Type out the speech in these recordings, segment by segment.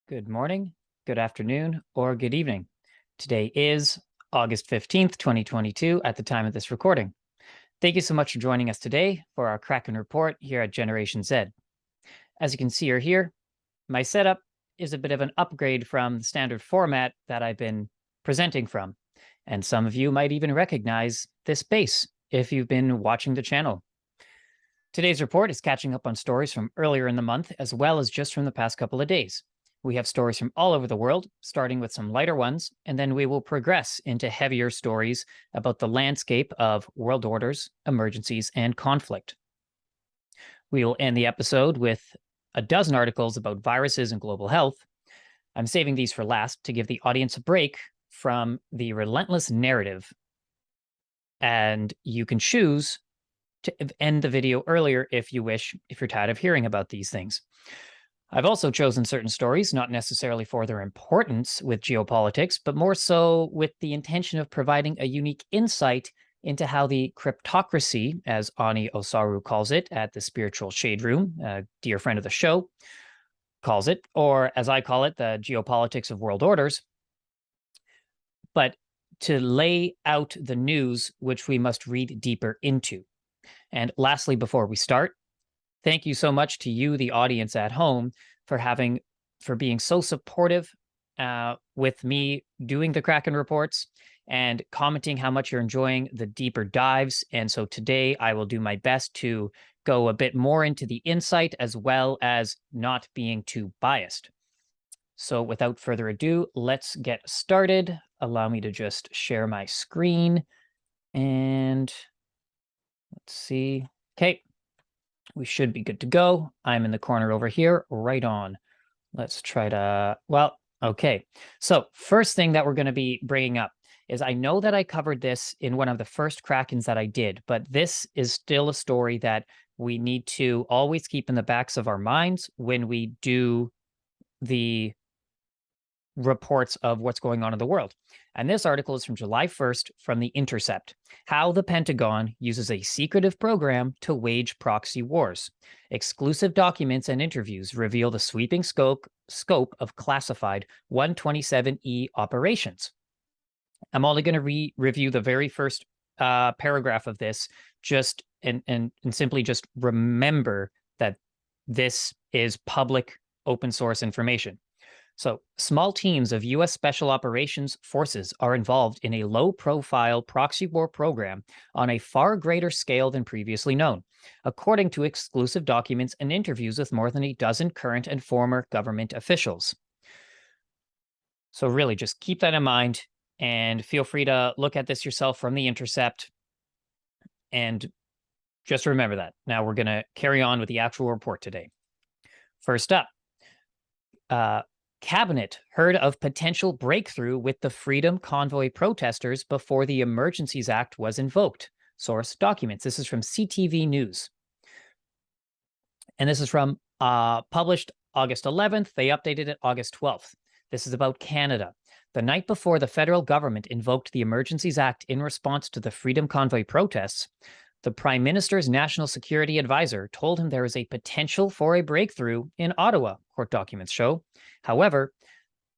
Good morning, good afternoon, or good evening. Today is August 15th, 2022, at the time of this recording. Thank you so much for joining us today for our KRAKEN report here at Generation Z. As you can see or hear, my setup is a bit of an upgrade from the standard format that I've been presenting from, and some of you might even recognize this base if you've been watching the channel. Today's report is catching up on stories from earlier in the month, as well as just from the past couple of days. We have stories from all over the world, starting with some lighter ones, and then we will progress into heavier stories about the landscape of world orders, emergencies, and conflict. We will end the episode with a dozen articles about viruses and global health. I'm saving these for last to give the audience a break from the relentless narrative. And you can choose to end the video earlier if you wish, if you're tired of hearing about these things. I've also chosen certain stories, not necessarily for their importance with geopolitics, but more so with the intention of providing a unique insight into how the cryptocracy, as Ani Osaru calls it at the Spiritual Shade Room, a dear friend of the show, calls it, or as I call it, the geopolitics of world orders, but to lay out the news which we must read deeper into. And lastly, before we start, thank you so much to you, the audience at home, for being so supportive with me doing the KRAKEN reports and commenting how much you're enjoying the deeper dives. And so today I will do my best to go a bit more into the insight as well as not being too biased. So without further ado, let's get started. Allow me to just share my screen and let's see. Okay. We should be good to go. I'm in the corner over here, right on. Let's try to, okay. So first thing that we're going to be bringing up is I know that I covered this in one of the first KRAKENs that I did, but this is still a story that we need to always keep in the backs of our minds when we do the reports of what's going on in the world. And this article is from July 1st from The Intercept. How the Pentagon uses a secretive program to wage proxy wars. Exclusive documents and interviews reveal the sweeping scope of classified 127E operations. I'm only going to review the very first paragraph of this, just and simply just remember that this is public open source information. So, small teams of U.S. Special Operations Forces are involved in a low-profile proxy war program on a far greater scale than previously known, according to exclusive documents and interviews with more than a dozen current and former government officials. So really, just keep that in mind, and feel free to look at this yourself from The Intercept, and just remember that. Now we're going to carry on with the actual report today. First up, Cabinet heard of potential breakthrough with the Freedom Convoy protesters before the Emergencies Act was invoked. Source documents. This is from CTV News. And this is from published August 11th. They updated it August 12th. This is about Canada. The night before the federal government invoked the Emergencies Act in response to the Freedom Convoy protests, the Prime Minister's National Security Advisor told him there is a potential for a breakthrough in Ottawa, court documents show. However,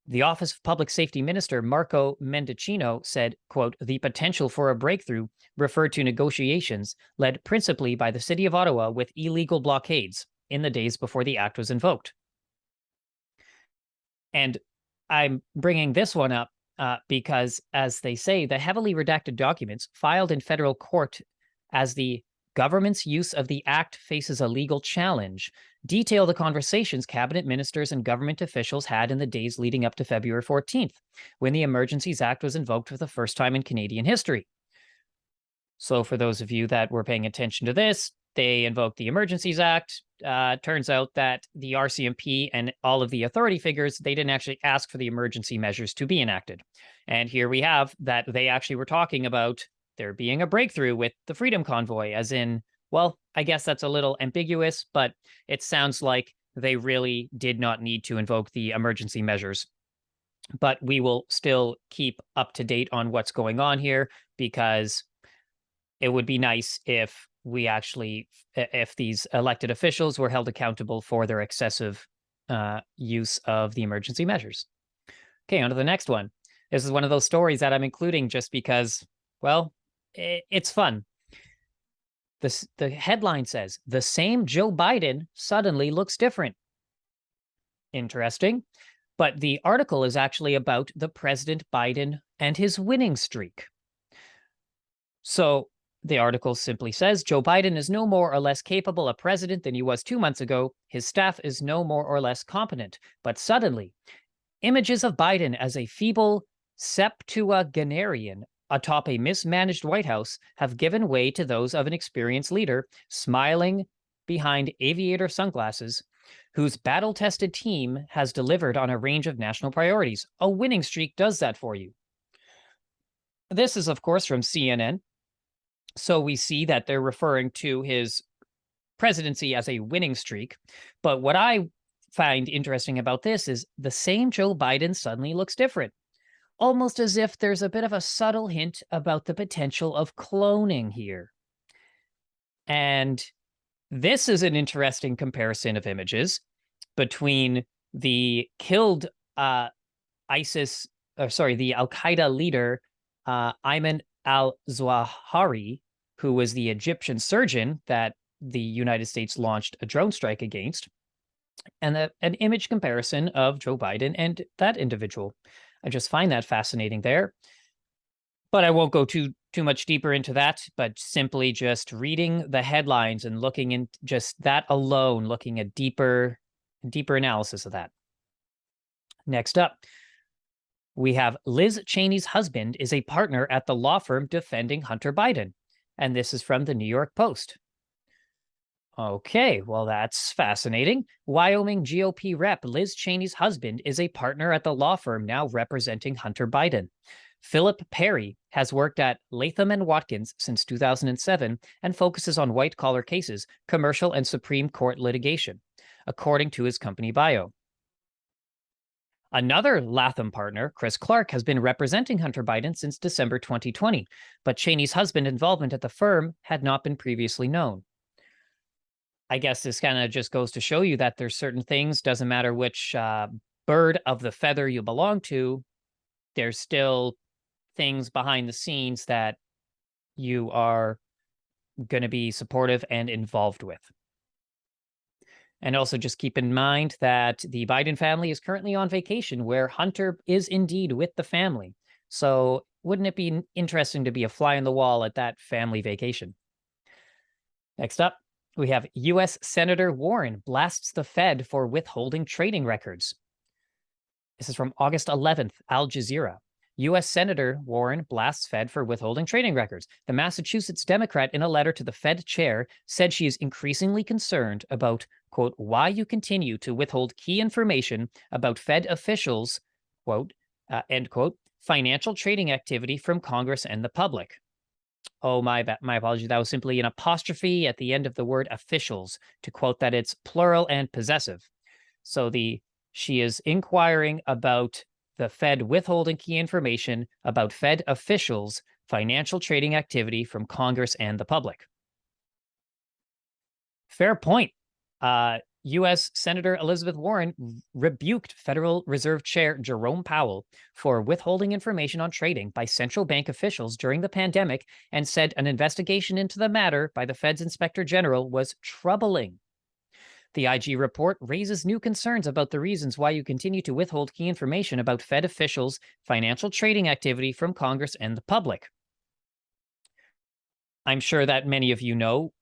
the Office of Public Safety Minister Marco Mendicino said, quote, the potential for a breakthrough referred to negotiations led principally by the city of Ottawa with illegal blockades in the days before the act was invoked. And I'm bringing this one up because, as they say, the heavily redacted documents filed in federal court as the government's use of the act faces a legal challenge, detail the conversations cabinet ministers and government officials had in the days leading up to February 14th, when the Emergencies Act was invoked for the first time in Canadian history. So for those of you that were paying attention to this, they invoked the Emergencies Act. Turns out that the RCMP and all of the authority figures, they didn't actually ask for the emergency measures to be enacted. And here we have that they actually were talking about there being a breakthrough with the Freedom Convoy, as in, well, I guess that's a little ambiguous, but it sounds like they really did not need to invoke the emergency measures. But we will still keep up to date on what's going on here, because it would be nice if we actually, if these elected officials were held accountable for their excessive use of the emergency measures. Okay, on to the next one. This is one of those stories that I'm including just because, well, it's fun. The headline says, "The same Joe Biden suddenly looks different." Interesting. But the article is actually about the President Biden and his winning streak. So the article simply says, Joe Biden is no more or less capable a president than he was 2 months ago. His staff is no more or less competent. But suddenly, images of Biden as a feeble septuagenarian atop a mismanaged White House have given way to those of an experienced leader smiling behind aviator sunglasses, whose battle-tested team has delivered on a range of national priorities. A winning streak does that for you. This is, of course, from CNN. So we see that they're referring to his presidency as a winning streak. But what I find interesting about this is the same Joe Biden suddenly looks different, almost as if there's a bit of a subtle hint about the potential of cloning here. And this is an interesting comparison of images between the killed the Al-Qaeda leader, Ayman al-Zawahiri, who was the Egyptian surgeon that the United States launched a drone strike against, and an image comparison of Joe Biden and that individual. I just find that fascinating there. But I won't go too much deeper into that, but simply just reading the headlines and looking in just that alone, looking at deeper analysis of that. Next up, we have Liz Cheney's husband is a partner at the law firm defending Hunter Biden. And this is from the New York Post. Okay, well, that's fascinating. Wyoming GOP rep Liz Cheney's husband is a partner at the law firm now representing Hunter Biden. Philip Perry has worked at Latham & Watkins since 2007 and focuses on white-collar cases, commercial and Supreme Court litigation, according to his company bio. Another Latham partner, Chris Clark, has been representing Hunter Biden since December 2020, but Cheney's husband's involvement at the firm had not been previously known. I guess this kind of just goes to show you that there's certain things, doesn't matter which bird of the feather you belong to, there's still things behind the scenes that you are going to be supportive and involved with. And also just keep in mind that the Biden family is currently on vacation where Hunter is indeed with the family. So wouldn't it be interesting to be a fly on the wall at that family vacation? Next up, we have U.S. Senator Warren blasts the Fed for withholding trading records. This is from August 11th, Al Jazeera. U.S. Senator Warren blasts Fed for withholding trading records. The Massachusetts Democrat, in a letter to the Fed chair, said she is increasingly concerned about, quote, why you continue to withhold key information about Fed officials, quote, end quote, financial trading activity from Congress and the public. Oh, my apologies. That was simply an apostrophe at the end of the word officials to quote that it's plural and possessive. So she is inquiring about the Fed withholding key information about Fed officials' financial trading activity from Congress and the public. Fair point. U.S. Senator Elizabeth Warren rebuked Federal Reserve Chair Jerome Powell for withholding information on trading by central bank officials during the pandemic and said an investigation into the matter by the Fed's Inspector General was troubling. The IG report raises new concerns about the reasons why you continue to withhold key information about Fed officials' financial trading activity from Congress and the public. I'm sure that many of you know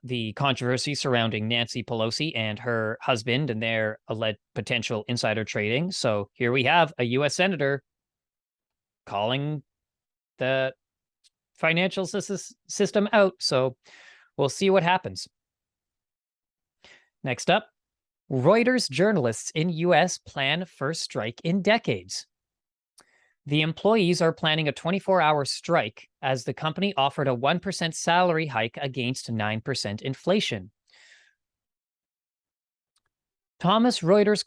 the controversy surrounding Nancy Pelosi and her husband and their alleged potential insider trading. So here we have a U.S. senator calling the financial system out. So we'll see what happens. Next up, Reuters journalists in U.S. plan first strike in decades. The employees are planning a 24-hour strike as the company offered a 1% salary hike against 9% inflation. Thomson Reuters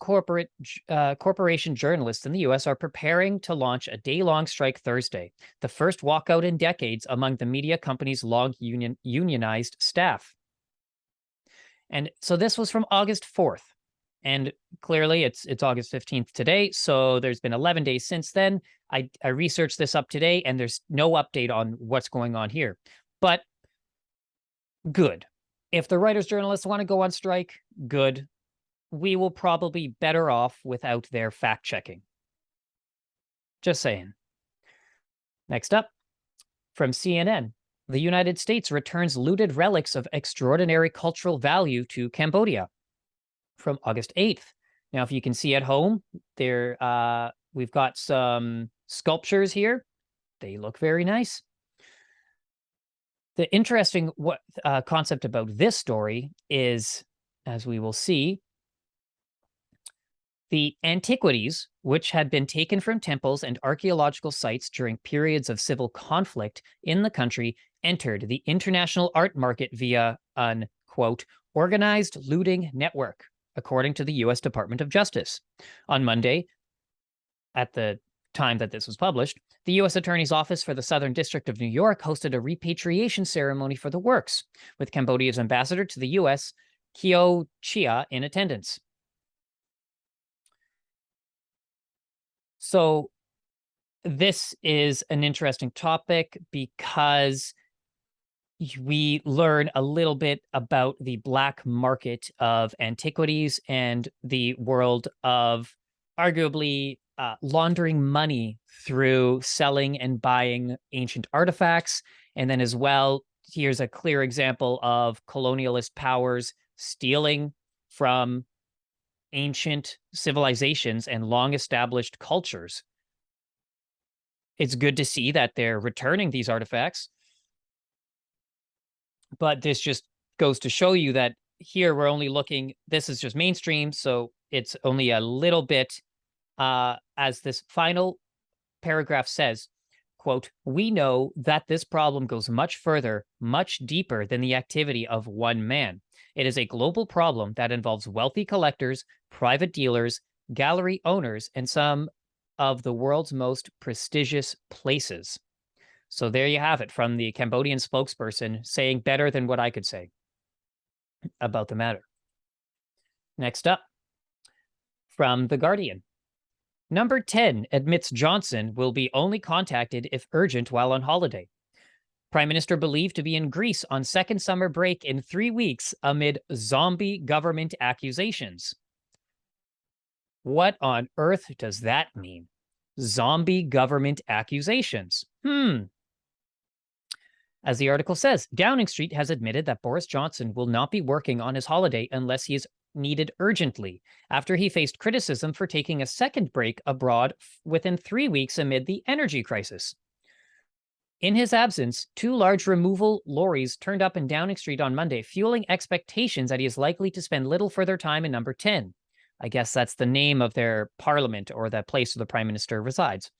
Corporation journalists in the U.S. are preparing to launch a day-long strike Thursday, the first walkout in decades among the media company's long unionized staff. And so this was from August 4th. And clearly it's August 15th today, so there's been 11 days since then. I researched this up today, and there's no update on what's going on here. But good. If the writers journalists want to go on strike, good. We will probably be better off without their fact-checking. Just saying. Next up, from CNN, the United States returns looted relics of extraordinary cultural value to Cambodia. From August 8th. Now, if you can see at home, there we've got some sculptures here. They look very nice. The interesting concept about this story is, as we will see, the antiquities, which had been taken from temples and archaeological sites during periods of civil conflict in the country, entered the international art market via an, quote, organized looting network, according to the U.S. Department of Justice. On Monday, at the time that this was published, the U.S. Attorney's Office for the Southern District of New York hosted a repatriation ceremony for the works, with Cambodia's ambassador to the U.S., Kyo Chia, in attendance. So this is an interesting topic because we learn a little bit about the black market of antiquities and the world of arguably laundering money through selling and buying ancient artifacts. And then as well, here's a clear example of colonialist powers stealing from ancient civilizations and long-established cultures. It's good to see that they're returning these artifacts. But this just goes to show you that here we're only looking, this is just mainstream, so it's only a little bit, as this final paragraph says, quote, we know that this problem goes much further, much deeper than the activity of one man. It is a global problem that involves wealthy collectors, private dealers, gallery owners, and some of the world's most prestigious places. So there you have it from the Cambodian spokesperson saying better than what I could say about the matter. Next up, from The Guardian. Number 10 admits Johnson will be only contacted if urgent while on holiday. Prime Minister believed to be in Greece on second summer break in 3 weeks amid zombie government accusations. What on earth does that mean? Zombie government accusations. As the article says, Downing Street has admitted that Boris Johnson will not be working on his holiday unless he is needed urgently, after he faced criticism for taking a second break abroad within 3 weeks amid the energy crisis. In his absence, 2 large removal lorries turned up in Downing Street on Monday, fueling expectations that he is likely to spend little further time in number 10. I guess that's the name of their parliament or the place where the prime minister resides.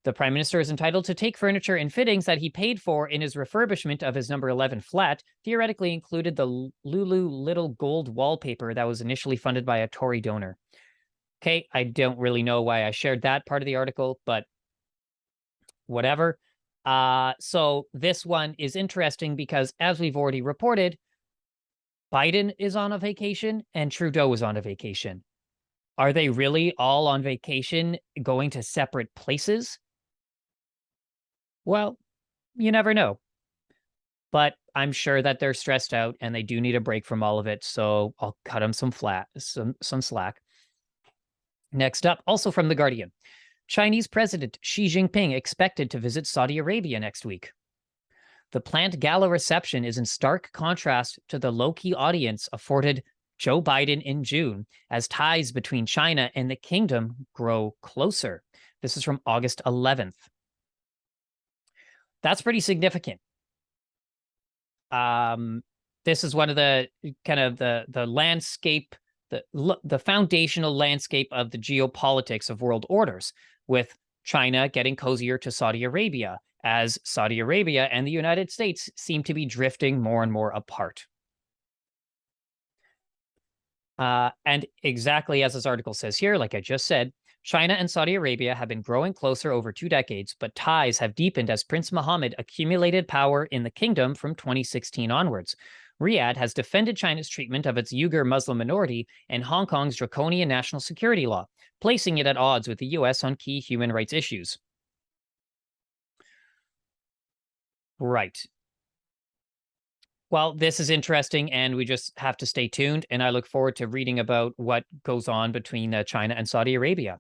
The prime minister is entitled to take furniture and fittings that he paid for in his refurbishment of his number 11 flat, theoretically included the Lulu Little gold wallpaper that was initially funded by a Tory donor. Okay, I don't really know why I shared that part of the article, but whatever. So this one is interesting because, as we've already reported, Biden is on a vacation and Trudeau is on a vacation. Are they really all on vacation going to separate places? Well, you never know. But I'm sure that they're stressed out and they do need a break from all of it, so I'll cut them some slack. Next up, also from The Guardian. Chinese President Xi Jinping expected to visit Saudi Arabia next week. The planned gala reception is in stark contrast to the low-key audience afforded Joe Biden in June, as ties between China and the kingdom grow closer. This is from August 11th. That's pretty significant. This is one of the kind of the landscape, the foundational landscape of the geopolitics of world orders, with China getting cozier to Saudi Arabia, as Saudi Arabia and the United States seem to be drifting more and more apart. And exactly as this article says here, like I just said, China and Saudi Arabia have been growing closer over 2 decades, but ties have deepened as Prince Mohammed accumulated power in the kingdom from 2016 onwards. Riyadh has defended China's treatment of its Uyghur Muslim minority and Hong Kong's draconian national security law, placing it at odds with the US on key human rights issues. Right. Well, this is interesting, and we just have to stay tuned, and I look forward to reading about what goes on between China and Saudi Arabia.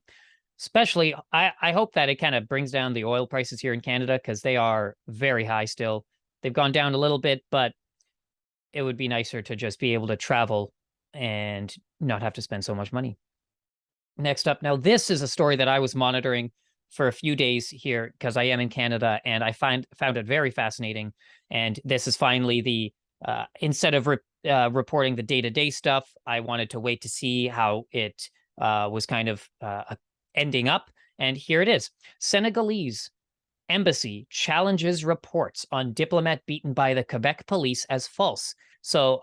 Especially, I hope that it kind of brings down the oil prices here in Canada, because they are very high still. They've gone down a little bit, but it would be nicer to just be able to travel and not have to spend so much money. Next up, now this is a story that I was monitoring for a few days here because I am in Canada, and I found it very fascinating. And this is finally the instead of reporting the day-to-day stuff, I wanted to wait to see how it was kind of ending up. And here it is. Senegalese embassy challenges reports on diplomat beaten by the Quebec police as false. So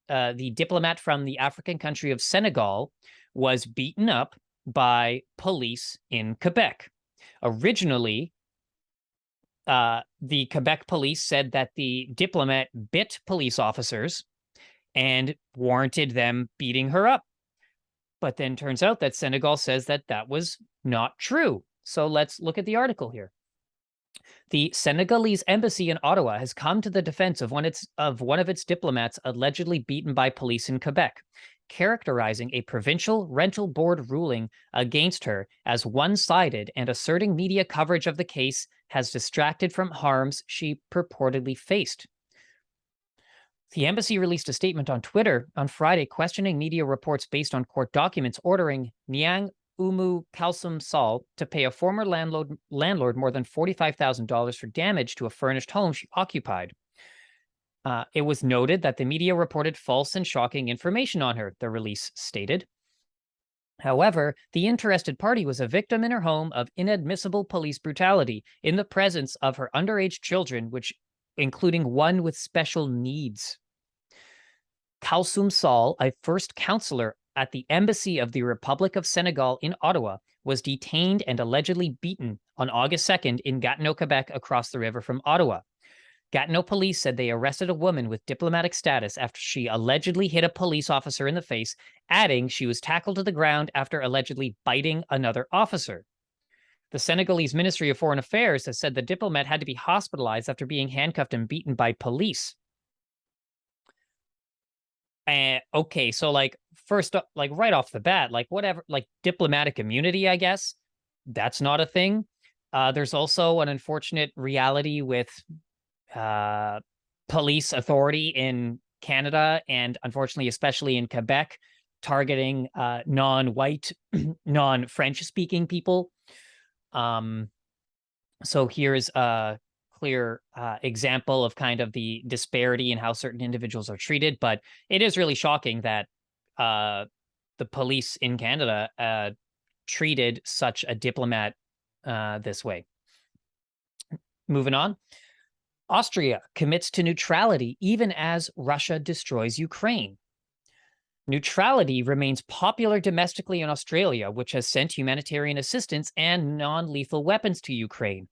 the diplomat from the African country of Senegal was beaten up by police in Quebec. Originally, the Quebec police said that the diplomat bit police officers and warranted them beating her up. But then turns out that Senegal says that that was not true. So let's look at the article here. The Senegalese embassy in Ottawa has come to the defense of one of its diplomats allegedly beaten by police in Quebec, characterizing a provincial rental board ruling against her as one-sided and asserting media coverage of the case has distracted from harms she purportedly faced. The embassy released a statement on Twitter on Friday questioning media reports based on court documents ordering Nyang Umu Kalsum Sal to pay a former landlord more than $45,000 for damage to a furnished home she occupied. It was noted that the media reported false and shocking information on her, the release stated. However, the interested party was a victim in her home of inadmissible police brutality in the presence of her underage children, which including one with special needs. Kalsum Sal, a first counselor at the Embassy of the Republic of Senegal in Ottawa, was detained and allegedly beaten on August 2nd in Gatineau, Quebec, across the river from Ottawa. Gatineau police said they arrested a woman with diplomatic status after she allegedly hit a police officer in the face, adding she was tackled to the ground after allegedly biting another officer. The Senegalese Ministry of Foreign Affairs has said the diplomat had to be hospitalized after being handcuffed and beaten by police. Okay, so like first up, like right off the bat, like whatever, like diplomatic immunity, I guess that's not a thing. There's also an unfortunate reality with police authority in Canada, and unfortunately, especially in Quebec, targeting non-white, non-French-speaking people. So here's a clear example of kind of the disparity in how certain individuals are treated, but it is really shocking that the police in Canada treated such a diplomat this way. Moving on. Austria commits to neutrality even as Russia destroys Ukraine. Neutrality remains popular domestically in Australia, which has sent humanitarian assistance and non-lethal weapons to Ukraine.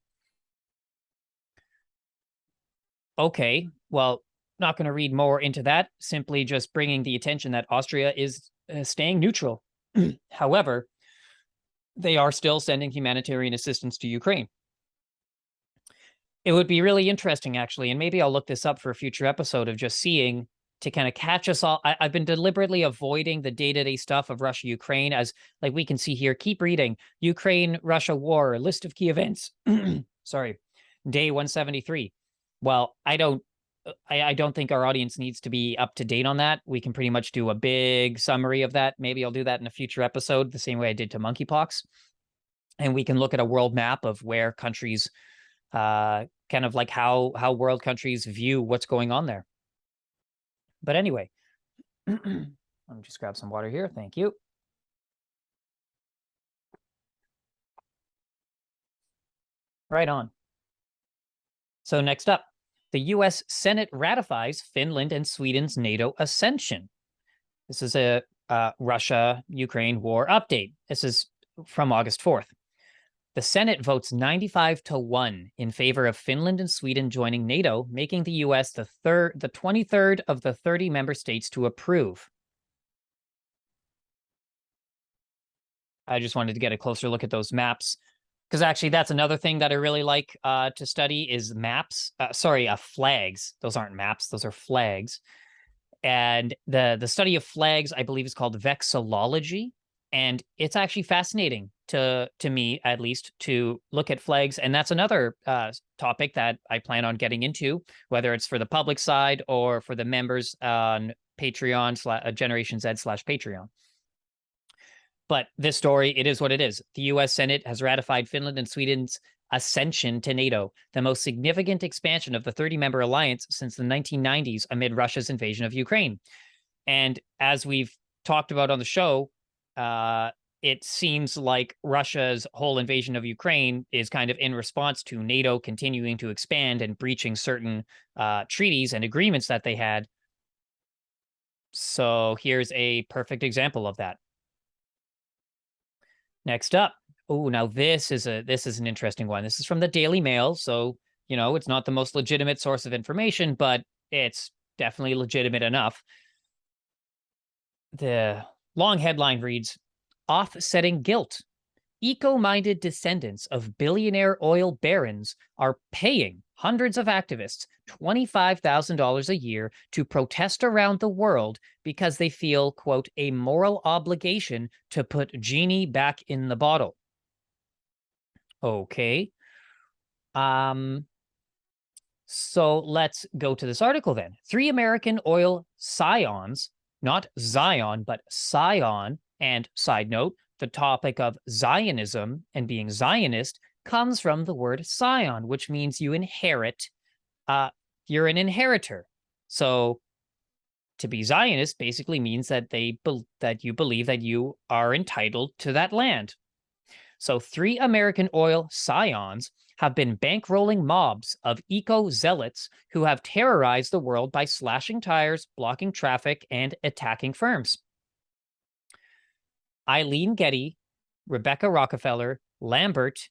Okay, well, not going to read more into that, simply just bringing the attention that Austria is staying neutral. However, they are still sending humanitarian assistance to Ukraine. It would be really interesting, actually, and maybe I'll look this up for a future episode of just seeing to kind of catch us all. I've been deliberately avoiding the day-to-day stuff of Russia-Ukraine, as like we can see here. Keep reading. Ukraine-Russia war, list of key events. Sorry, day 173. Well, I don't think our audience needs to be up to date on that. We can pretty much do a big summary of that. Maybe I'll do that in a future episode, the same way I did to monkeypox. And we can look at a world map of where countries, kind of like how world countries view what's going on there. But anyway, let me just grab some water here. Thank you. Right on. So next up, the U.S. Senate ratifies Finland and Sweden's NATO Ascension. This is a Russia-Ukraine war update. This is from August 4th. The Senate votes 95-1 in favor of Finland and Sweden joining NATO, making the US the 23rd of the 30 member states to approve. I just wanted to get a closer look at those maps, because actually that's another thing that I really like to study is maps. Flags. Those aren't maps; those are flags. And the study of flags, I believe, is called vexillology, and it's actually fascinating to me, at least, to look at flags. And that's another topic that I plan on getting into, whether it's for the public side or for the members on Patreon Generation Z/Patreon. But this story, it is what it is. The U.S. Senate has ratified Finland and Sweden's Ascension to NATO, the most significant expansion of the 30-member alliance since the 1990s amid Russia's invasion of Ukraine. And as we've talked about on the show, it seems like Russia's whole invasion of Ukraine is kind of in response to NATO continuing to expand and breaching certain treaties and agreements that they had. So here's a perfect example of that. Next up. Oh, now this is an interesting one. This is from the Daily Mail, so it's not the most legitimate source of information, but it's definitely legitimate enough. The long headline reads, "Offsetting guilt. Eco-minded descendants of billionaire oil barons are paying hundreds of activists $25,000 a year to protest around the world because they feel, quote, a moral obligation to put genie back in the bottle." Okay. So let's go to this article then. 3 American oil scions, not Zion, but scion, and side note, the topic of Zionism and being Zionist comes from the word scion, which means you inherit, you're an inheritor. So to be Zionist basically means that that you believe that you are entitled to that land. So 3 American oil scions have been bankrolling mobs of eco-zealots who have terrorized the world by slashing tires, blocking traffic, and attacking firms. Eileen Getty, Rebecca Rockefeller Lambert,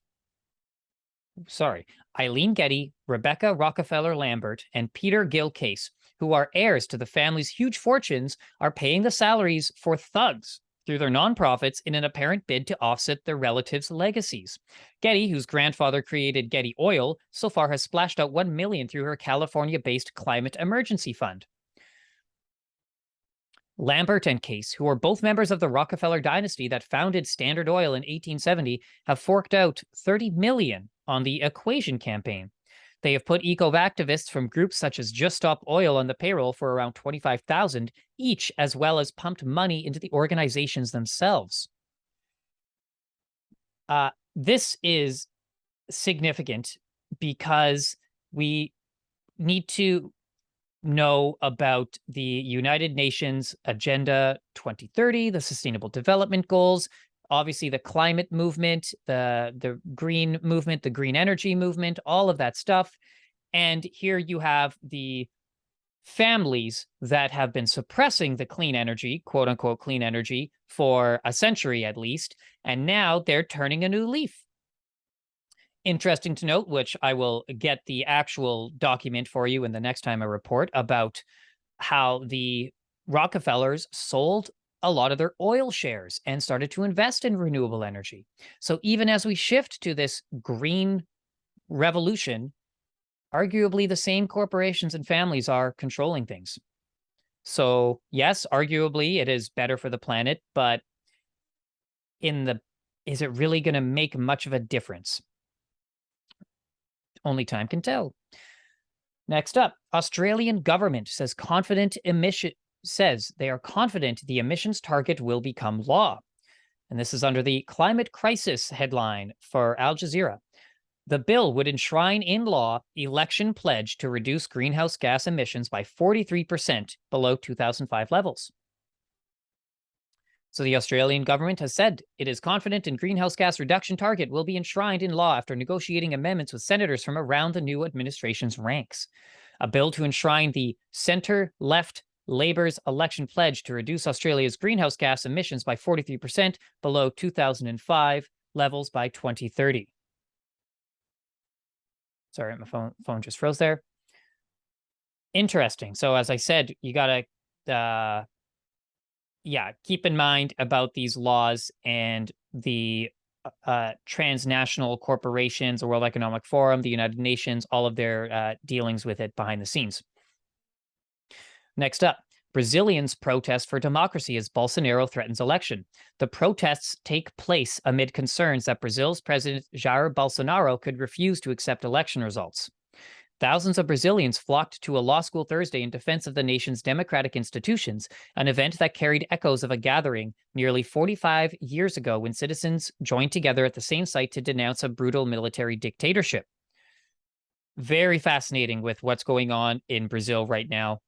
and Peter Gilcase, who are heirs to the family's huge fortunes, are paying the salaries for thugs through their nonprofits in an apparent bid to offset their relatives' legacies. Getty, whose grandfather created Getty Oil, so far has splashed out $1 million through her California-based climate emergency fund. Lambert and Case, who are both members of the Rockefeller dynasty that founded Standard Oil in 1870, have forked out $30 million on the Equation campaign. They have put eco-activists from groups such as Just Stop Oil on the payroll for around $25,000 each, as well as pumped money into the organizations themselves. This is significant because we need to know about the United Nations Agenda 2030, the Sustainable Development Goals, obviously the climate movement, the green movement, the green energy movement, all of that stuff. And here you have the families that have been suppressing the clean energy, quote unquote clean energy, for a century at least, and now they're turning a new leaf. Interesting to note, which I will get the actual document for you in the next time I report, about how the Rockefellers sold a lot of their oil shares and started to invest in renewable energy. So even as we shift to this green revolution, arguably the same corporations and families are controlling things. So yes, arguably it is better for the planet, but is it really going to make much of a difference? Only time can tell. Next up, Australian government says they are confident the emissions target will become law. And this is under the climate crisis headline for Al Jazeera. The bill would enshrine in law election pledge to reduce greenhouse gas emissions by 43% below 2005 levels. So the Australian government has said it is confident in greenhouse gas reduction target will be enshrined in law after negotiating amendments with senators from around the new administration's ranks. A bill to enshrine the centre-left Labour's election pledge to reduce Australia's greenhouse gas emissions by 43% below 2005 levels by 2030. Sorry, my phone just froze there. Interesting. So as I said, you gotta keep in mind about these laws and the transnational corporations, the World Economic Forum, the United Nations, all of their dealings with it behind the scenes. Next up, Brazilians protest for democracy as Bolsonaro threatens election. The protests take place amid concerns that Brazil's President Jair Bolsonaro could refuse to accept election results. Thousands of Brazilians flocked to a law school Thursday in defense of the nation's democratic institutions, an event that carried echoes of a gathering nearly 45 years ago when citizens joined together at the same site to denounce a brutal military dictatorship. Very fascinating with what's going on in Brazil right now,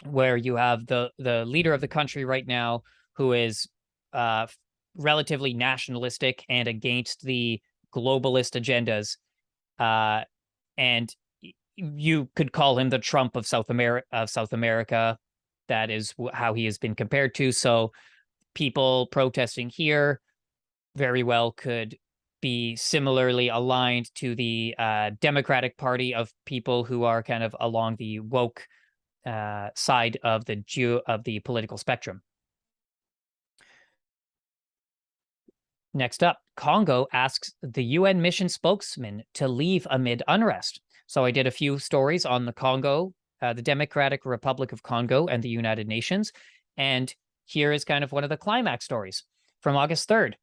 where you have the leader of the country right now who is relatively nationalistic and against the globalist agendas, and you could call him the Trump of South America. That is how he has been compared to. So people protesting here very well could be similarly aligned to the Democratic Party of people who are kind of along the woke side of the political spectrum. Next up, Congo asks the UN mission spokesman to leave amid unrest. So I did a few stories on the Congo, the Democratic Republic of Congo, and the United Nations. And here is kind of one of the climax stories from August 3rd.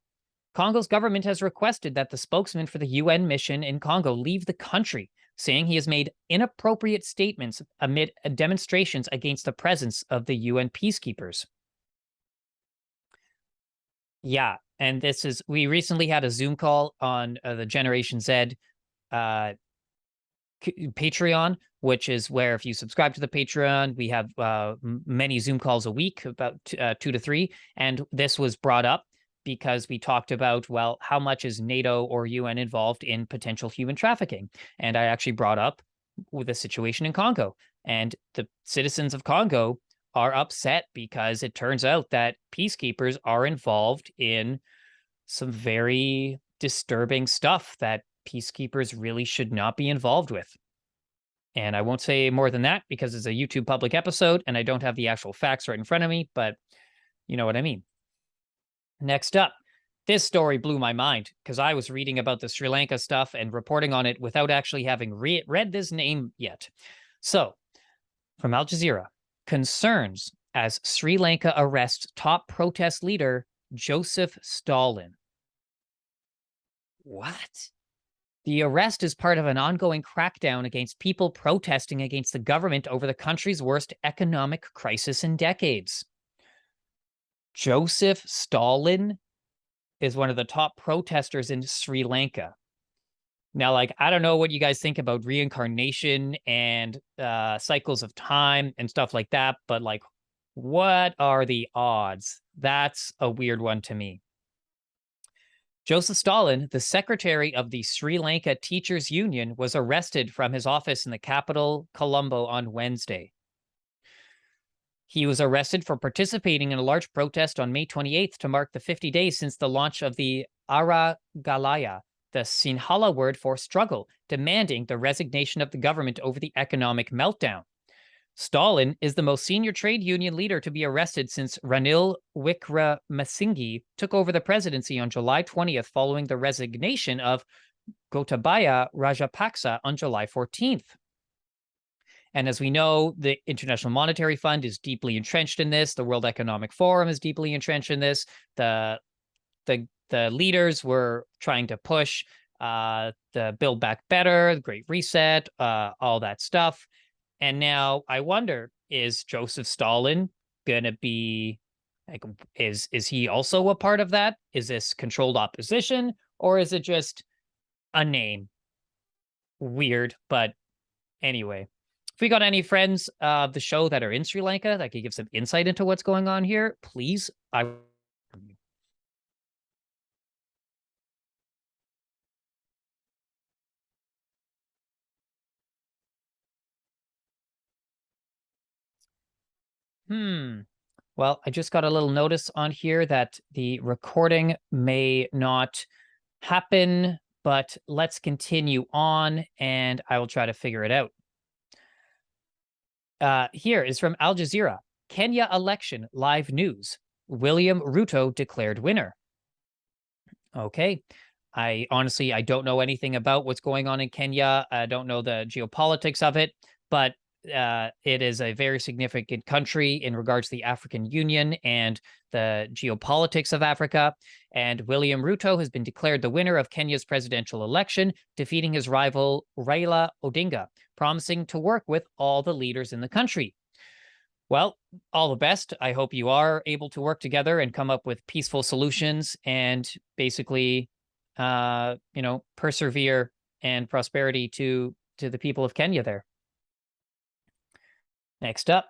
Congo's government has requested that the spokesman for the UN mission in Congo leave the country, saying he has made inappropriate statements amid demonstrations against the presence of the UN peacekeepers. Yeah, and we recently had a Zoom call on the Generation Z Patreon, which is where if you subscribe to the Patreon, we have many Zoom calls a week, about 2 to 3. And this was brought up because we talked about, well, how much is NATO or UN involved in potential human trafficking? And I actually brought up with the situation in Congo. And the citizens of Congo are upset because it turns out that peacekeepers are involved in some very disturbing stuff that peacekeepers really should not be involved with. And I won't say more than that because it's a YouTube public episode and I don't have the actual facts right in front of me, but you know what I mean. Next up, this story blew my mind because I was reading about the Sri Lanka stuff and reporting on it without actually having read this name yet. So, from Al Jazeera, concerns as Sri Lanka arrests top protest leader Joseph Stalin. What? The arrest is part of an ongoing crackdown against people protesting against the government over the country's worst economic crisis in decades. Joseph Stalin is one of the top protesters in Sri Lanka. Now, like, I don't know what you guys think about reincarnation and cycles of time and stuff like that, but like, what are the odds? That's a weird one to me. Joseph Stalin, the secretary of the Sri Lanka Teachers Union, was arrested from his office in the capital, Colombo, on Wednesday. He was arrested for participating in a large protest on May 28th to mark the 50 days since the launch of the Aragalaya, the Sinhala word for struggle, demanding the resignation of the government over the economic meltdown. Stalin is the most senior trade union leader to be arrested since Ranil Wickremesinghe took over the presidency on July 20th following the resignation of Gotabaya Rajapaksa on July 14th. And as we know, the International Monetary Fund is deeply entrenched in this. The World Economic Forum is deeply entrenched in this. The leaders were trying to push the Build Back Better, the Great Reset, all that stuff. And now I wonder, is Joseph Stalin gonna be like, is he also a part of that? Is this controlled opposition, or is it just a name? Weird, but anyway. If we got any friends of the show that are in Sri Lanka that could give some insight into what's going on here, please. Well, I just got a little notice on here that the recording may not happen, but let's continue on and I will try to figure it out. Here is from Al Jazeera. Kenya election live news. William Ruto declared winner. Okay. I don't know anything about what's going on in Kenya. I don't know the geopolitics of it, but it is a very significant country in regards to the African Union and the geopolitics of Africa. And William Ruto has been declared the winner of Kenya's presidential election, defeating his rival Raila Odinga, promising to work with all the leaders in the country. Well, all the best. I hope you are able to work together and come up with peaceful solutions and basically, persevere and prosperity to the people of Kenya there. Next up,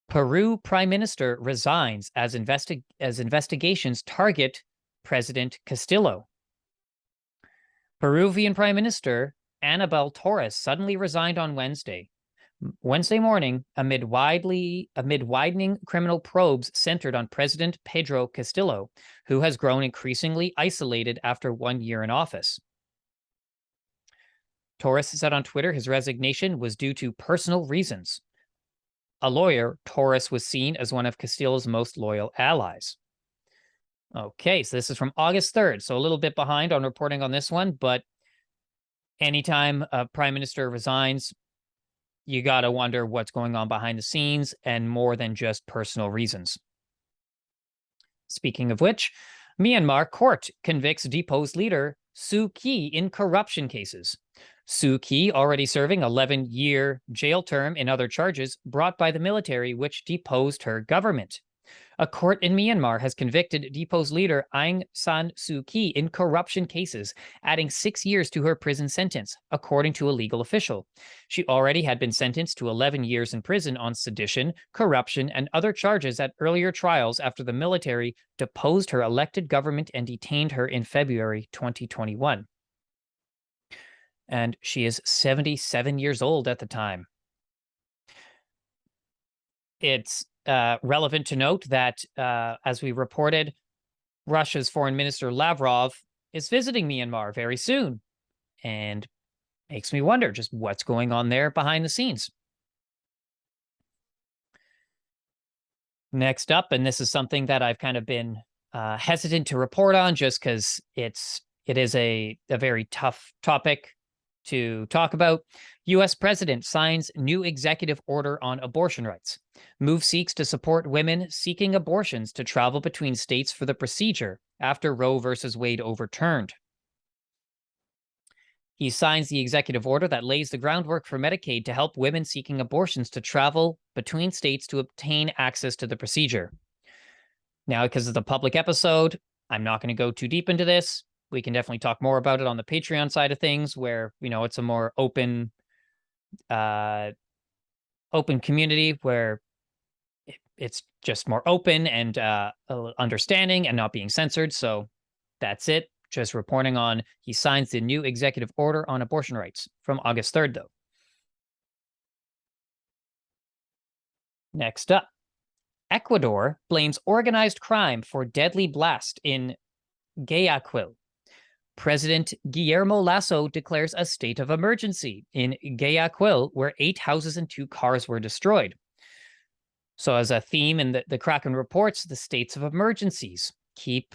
Peru Prime Minister resigns as investigations target President Castillo. Peruvian Prime Minister Anibal Torres suddenly resigned on Wednesday morning amid widening criminal probes centered on President Pedro Castillo, who has grown increasingly isolated after 1 year in office. Torres said on Twitter his resignation was due to personal reasons. A lawyer, Torres was seen as one of Castillo's most loyal allies. Okay, so this is from August 3rd, so a little bit behind on reporting on this one, but anytime a prime minister resigns, you got to wonder what's going on behind the scenes and more than just personal reasons. Speaking of which, Myanmar court convicts deposed leader Suu Kyi in corruption cases. Suu Kyi already serving 11-year jail term in other charges brought by the military, which deposed her government. A court in Myanmar has convicted deposed leader Aung San Suu Kyi in corruption cases, adding 6 years to her prison sentence, according to a legal official. She already had been sentenced to 11 years in prison on sedition, corruption, and other charges at earlier trials after the military deposed her elected government and detained her in February 2021. And she is 77 years old at the time. It's relevant to note that, as we reported, Russia's Foreign Minister Lavrov is visiting Myanmar very soon, and makes me wonder just what's going on there behind the scenes. Next up, and this is something that I've kind of been hesitant to report on just because it is a very tough topic to talk about. U.S. President signs new executive order on abortion rights. Move seeks to support women seeking abortions to travel between states for the procedure after Roe versus Wade overturned. He signs the executive order that lays the groundwork for Medicaid to help women seeking abortions to travel between states to obtain access to the procedure. Now, because of the public episode, I'm not going to go too deep into this. We can definitely talk more about it on the Patreon side of things, where, it's a more open community where it's just more open and understanding and not being censored. So that's it. Just reporting on he signs the new executive order on abortion rights from August 3rd, though. Next up, Ecuador blames organized crime for deadly blast in Guayaquil. President Guillermo Lasso declares a state of emergency in Guayaquil, where 8 houses and 2 cars were destroyed. So as a theme in the KRAKEN reports, the states of emergencies. Keep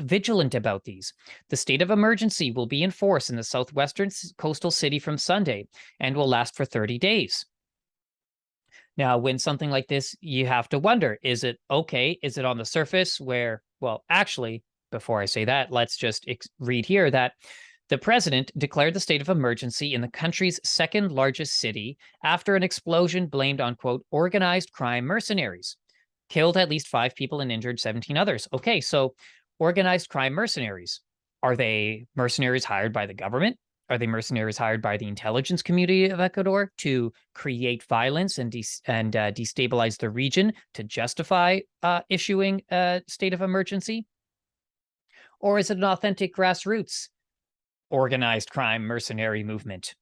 vigilant about these. The state of emergency will be in force in the southwestern coastal city from Sunday and will last for 30 days. Now, when something like this, you have to wonder, is it okay? Is it on the surface where, well, actually, before I say that, let's just read here that the president declared the state of emergency in the country's second largest city after an explosion blamed on, quote, organized crime mercenaries. Killed at least 5 people and injured 17 others. Okay, so organized crime mercenaries. Are they mercenaries hired by the government? Are they mercenaries hired by the intelligence community of Ecuador to create violence and destabilize the region to justify issuing a state of emergency? Or is it an authentic grassroots organized crime mercenary movement?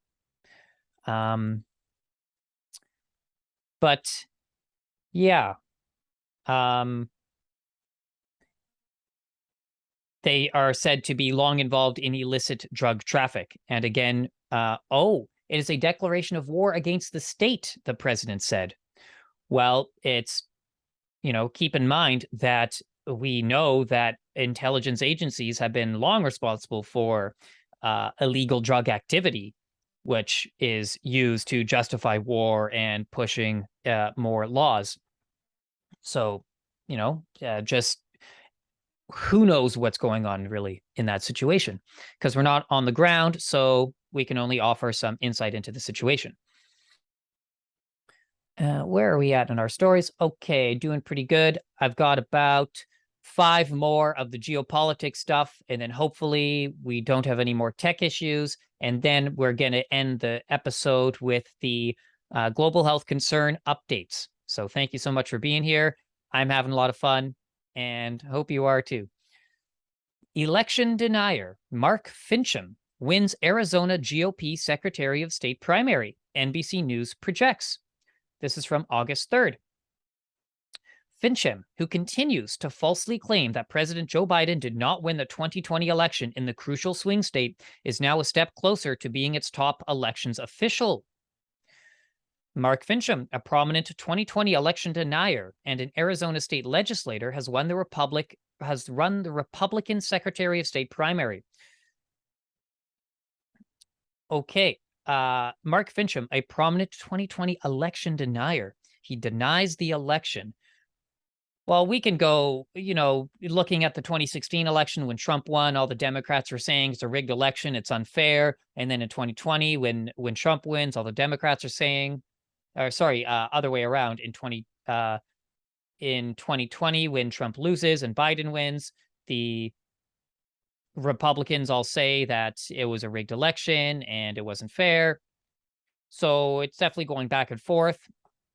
But yeah, they are said to be long involved in illicit drug traffic. And again, it is a declaration of war against the state, the president said. Well, it's, keep in mind that we know that intelligence agencies have been long responsible for illegal drug activity, which is used to justify war and pushing more laws. So, just who knows what's going on really in that situation, because we're not on the ground, so we can only offer some insight into the situation. Where are we at in our stories? Okay, doing pretty good. I've got about 5 more of the geopolitics stuff, and then hopefully we don't have any more tech issues, and then we're going to end the episode with the global health concern updates. So thank you so much for being here. I'm having a lot of fun, and hope you are too. Election denier Mark Fincham wins Arizona GOP Secretary of State primary, NBC News projects. This is from August 3rd. Fincham, who continues to falsely claim that President Joe Biden did not win the 2020 election in the crucial swing state, is now a step closer to being its top elections official. Mark Fincham, a prominent 2020 election denier and an Arizona state legislator, has run the Republican Secretary of State primary. Okay. Mark Fincham, a prominent 2020 election denier. He denies the election. Well, we can go, looking at the 2016 election when Trump won, all the Democrats were saying it's a rigged election, it's unfair. And then in 2020, when Trump wins, all the Democrats are saying, other way around. In 2020, when Trump loses and Biden wins, the Republicans all say that it was a rigged election and it wasn't fair. So it's definitely going back and forth.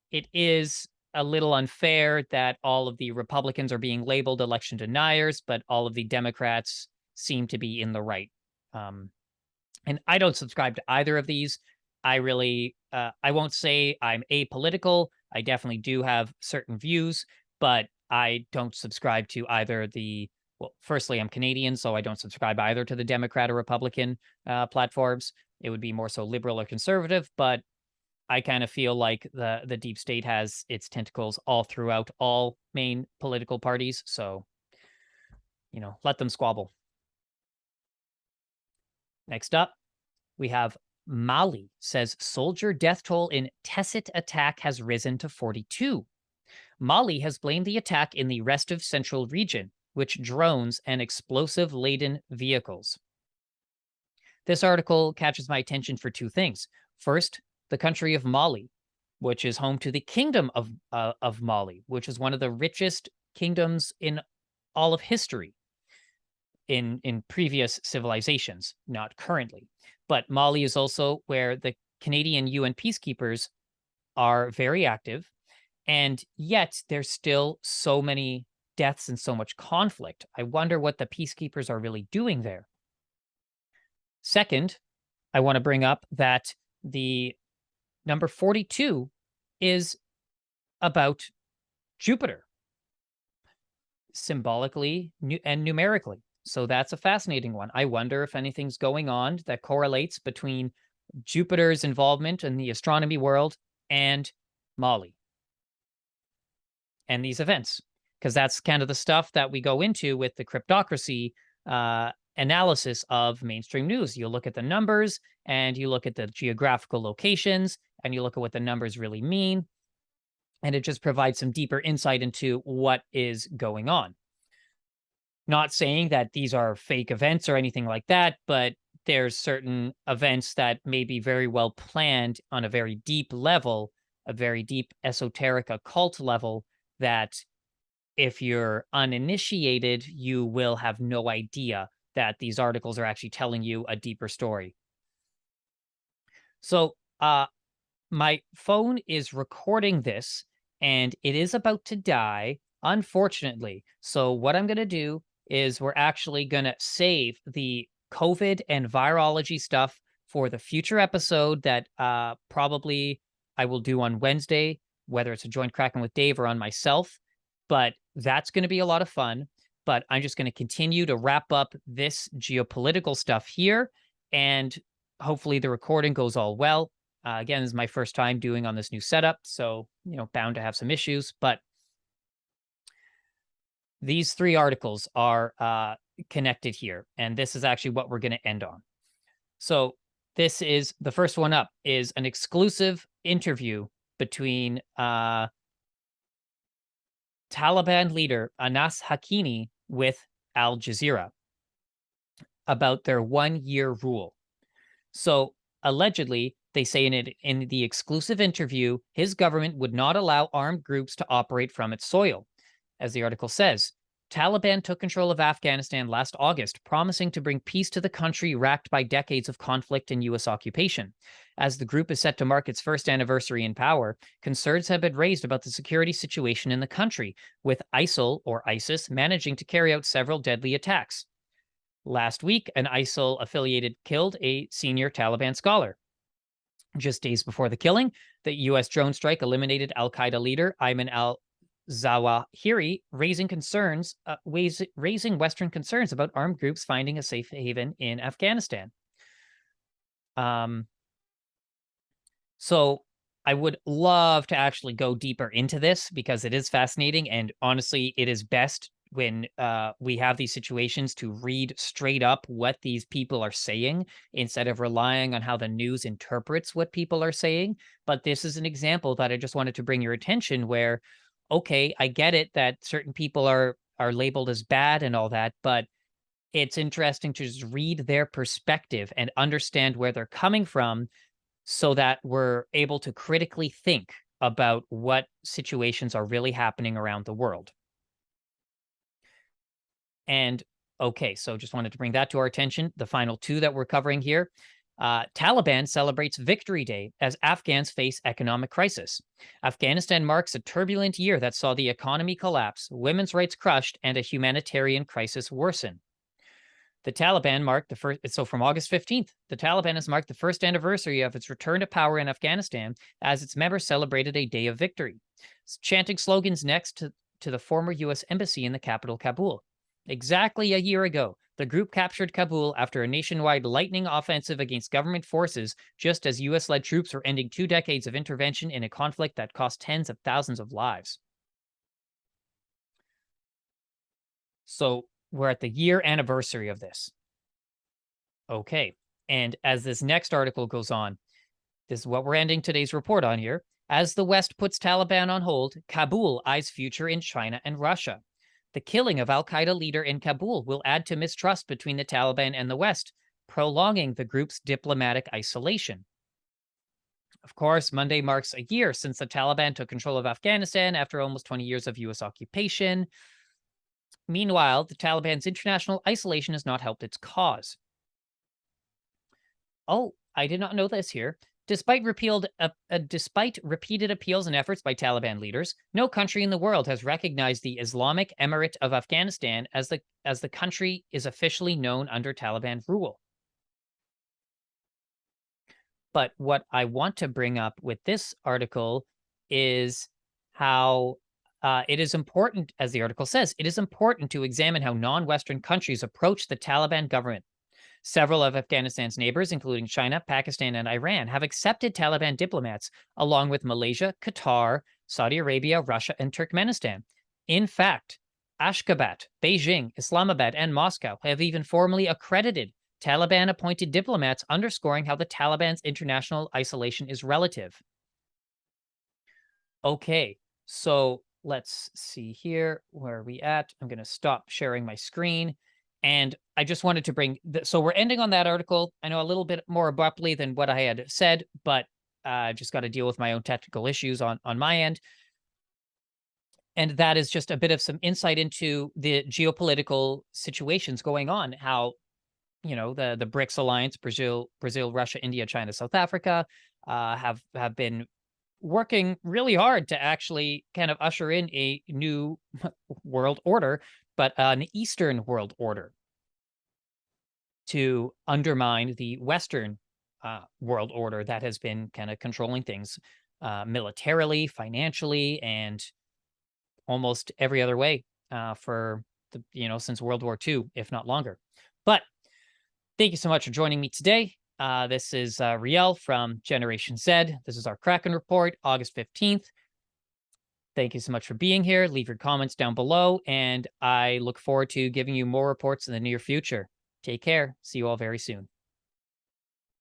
It is a little unfair that all of the Republicans are being labeled election deniers, but all of the Democrats seem to be in the right. And I don't subscribe to either of these. I really, I won't say I'm apolitical. I definitely do have certain views, but I don't subscribe to either the, well, firstly, I'm Canadian, so I don't subscribe either to the Democrat or Republican platforms. It would be more so liberal or conservative, but I kind of feel like the deep state has its tentacles all throughout all main political parties. So, let them squabble. Next up, we have Mali says soldier death toll in Tessit attack has risen to 42. Mali has blamed the attack in the rest of central region, which drones and explosive-laden vehicles. This article catches my attention for 2 things. First, the country of Mali, which is home to the Kingdom of Mali, which is one of the richest kingdoms in all of history in previous civilizations, not currently. But Mali is also where the Canadian UN peacekeepers are very active, and yet there's still so many deaths and so much conflict. I wonder what the peacekeepers are really doing there. Second, I want to bring up that the number 42 is about Jupiter, symbolically and numerically. So that's a fascinating one. I wonder if anything's going on that correlates between Jupiter's involvement in the astronomy world and Mali and these events, because that's kind of the stuff that we go into with the cryptocracy analysis of mainstream news. You look at the numbers and you look at the geographical locations and you look at what the numbers really mean. And it just provides some deeper insight into what is going on. Not saying that these are fake events or anything like that, but there's certain events that may be very well planned on a very deep level, a very deep esoteric occult level, that if you're uninitiated, you will have no idea that these articles are actually telling you a deeper story. So my phone is recording this, and it is about to die, unfortunately. So what I'm going to do is we're actually going to save the COVID and virology stuff for the future episode that probably I will do on Wednesday, whether it's a joint Kraken with Dave or on myself. But that's going to be a lot of fun. but I'm just going to continue to wrap up this geopolitical stuff here, and hopefully the recording goes all well. Again, this is my first time doing on this new setup, so, bound to have some issues, but these three articles are connected here, and this is actually what we're going to end on. So this is, the first one up is an exclusive interview between Taliban leader Anas Hakimi with Al Jazeera about their 1-year rule. So allegedly, they say in the exclusive interview, his government would not allow armed groups to operate from its soil. As the article says, Taliban took control of Afghanistan last August, promising to bring peace to the country racked by decades of conflict and U.S. occupation. As the group is set to mark its first anniversary in power, concerns have been raised about the security situation in the country, with ISIL, or ISIS, managing to carry out several deadly attacks. Last week, an ISIL-affiliated killed a senior Taliban scholar. Just days before the killing, the U.S. drone strike eliminated al-Qaeda leader Ayman al-Zawahiri, raising Western concerns about armed groups finding a safe haven in Afghanistan. So I would love to actually go deeper into this because it is fascinating, and honestly, it is best when we have these situations to read straight up what these people are saying instead of relying on how the news interprets what people are saying. But this is an example that I just wanted to bring your attention where, okay, I get it that certain people are labeled as bad and all that, but it's interesting to just read their perspective and understand where they're coming from so that we're able to critically think about what situations are really happening around the world. And okay, so just wanted to bring that to our attention. The final two that we're covering here. Taliban celebrates Victory Day as Afghans face economic crisis. Afghanistan marks a turbulent year that saw the economy collapse, women's rights crushed, and a humanitarian crisis worsen. The Taliban marked the first, so from August 15th, the Taliban has marked the first anniversary of its return to power in Afghanistan as its members celebrated a day of victory, chanting slogans next to the former U.S. embassy in the capital, Kabul. Exactly a year ago, the group captured Kabul after a nationwide lightning offensive against government forces, just as U.S.-led troops were ending 2 decades of intervention in a conflict that cost tens of thousands of lives. So we're at the year anniversary of this. Okay, and as this next article goes on, this is what we're ending today's report on here. As the West puts Taliban on hold, Kabul eyes future in China and Russia. The killing of al-Qaeda leader in Kabul will add to mistrust between the Taliban and the West, prolonging the group's diplomatic isolation. Of course, Monday marks a year since the Taliban took control of Afghanistan after almost 20 years of U.S. occupation. Meanwhile, the Taliban's international isolation has not helped its cause. Oh, I did not know this here. Despite repeated appeals and efforts by Taliban leaders, no country in the world has recognized the Islamic Emirate of Afghanistan as the country is officially known under Taliban rule. But what I want to bring up with this article is how it is important, as the article says, it is important to examine how non-Western countries approach the Taliban government. Several of Afghanistan's neighbors, including China, Pakistan, and Iran, have accepted Taliban diplomats, along with Malaysia, Qatar, Saudi Arabia, Russia, and Turkmenistan. In fact, Ashgabat, Beijing, Islamabad, and Moscow have even formally accredited Taliban-appointed diplomats, underscoring how the Taliban's international isolation is relative. Okay, so let's see here. Where are we at? I'm going to stop sharing my screen. And I just wanted to bring, so we're ending on that article. I know a little bit more abruptly than what I had said, but I've just got to deal with my own technical issues on my end. And that is just a bit of some insight into the geopolitical situations going on, how, the BRICS alliance, Brazil, Russia, India, China, South Africa, have been working really hard to actually kind of usher in a new world order, but an Eastern world order to undermine the Western world order that has been kind of controlling things militarily, financially, and almost every other way for since World War II, if not longer. But thank you so much for joining me today. This is Riel from Generation Z. This is our Kraken report, August 15th. Thank you so much for being here. Leave your comments down below, and I look forward to giving you more reports in the near future. Take care. See you all very soon.